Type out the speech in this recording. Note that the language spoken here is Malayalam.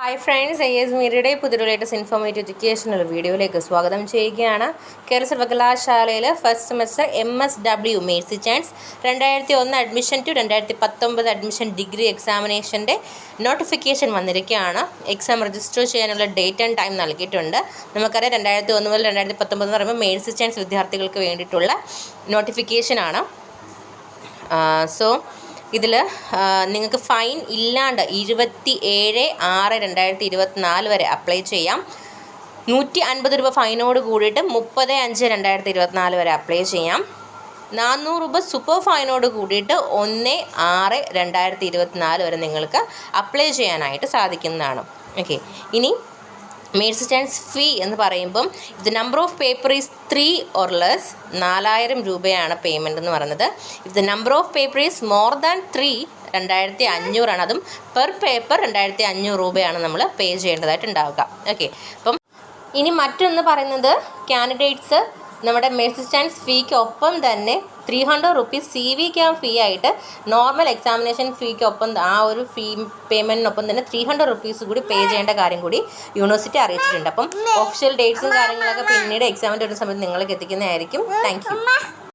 ഹായ് ഫ്രണ്ട്സ്, IAS മീഡിയയുടെ പുതിയ ലേറ്റസ്റ്റ് ഇൻഫോർമേറ്റീവ് എഡ്യൂക്കേഷണൽ വീഡിയോയിലേക്ക് സ്വാഗതം ചെയ്യുകയാണ്. കേരള സർവകലാശാലയിൽ first semester MSW mercy chance 2001 admission to 2019 admission degree എക്സാമിനേഷൻ്റെ നോട്ടിഫിക്കേഷൻ വന്നിരിക്കുകയാണ്. എക്സാം രജിസ്റ്റർ ചെയ്യാനുള്ള ഡേറ്റ് ആൻഡ് ടൈം നൽകിയിട്ടുണ്ട്. നമുക്കറിയാം 2001 മുതൽ 2019 എന്ന് പറയുമ്പോൾ മേഴ്സി ചാൻസ് വിദ്യാർത്ഥികൾക്ക് വേണ്ടിയിട്ടുള്ള നോട്ടിഫിക്കേഷനാണ്. ഇതിൽ നിങ്ങൾക്ക് ഫൈൻ ഇല്ലാണ്ട് 27/6/2024 വരെ അപ്ലൈ ചെയ്യാം. 150 രൂപ ഫൈനോട് കൂടിയിട്ട് 30/5/2024 വരെ അപ്ലൈ ചെയ്യാം. 400 രൂപ സൂപ്പർ ഫൈനോട് കൂടിയിട്ട് 1/6/2024 വരെ നിങ്ങൾക്ക് അപ്ലൈ ചെയ്യാനായിട്ട് സാധിക്കുന്നതാണ്. ഓക്കെ, ഇനി മേഴ്സി ചാൻസ് ഫീ എന്ന് പറയുമ്പം ഇത് number of paper is 3 or less 4000 രൂപയാണ് പേയ്മെൻറ്റ് എന്ന് പറയുന്നത്. ഇത് number of paper is more than 3 2500 ആണ്. അതും പെർ പേപ്പർ 2500 രൂപയാണ് നമ്മൾ പേ ചെയ്യേണ്ടതായിട്ട് ഉണ്ടാവുക. ഓക്കെ, അപ്പം ഇനി മറ്റൊന്ന് പറയുന്നത് കാൻഡിഡേറ്റ്സ് നമ്മുടെ മേഴ്സി ചാൻസ് ഫീക്ക് ഒപ്പം തന്നെ 300 റുപ്പീസ് CV ക്യാമ്പ് ഫീ ആയിട്ട് നോർമൽ എക്സാമിനേഷൻ ഫീക്കൊപ്പം ആ ഒരു ഫീ പേയ്മെൻറ്റിനൊപ്പം തന്നെ 300 റുപ്പീസ് കൂടി പേ ചെയ്യേണ്ട കാര്യം കൂടി യൂണിവേഴ്സിറ്റി അറിയിച്ചിട്ടുണ്ട്. അപ്പം ഒഫീഷ്യൽ ഡേറ്റ്സും കാര്യങ്ങളൊക്കെ പിന്നീട് എക്സാമിൻ്റെ ഒരു സമയത്ത് നിങ്ങൾക്ക് എത്തിക്കുന്നതായിരിക്കും. Thank you.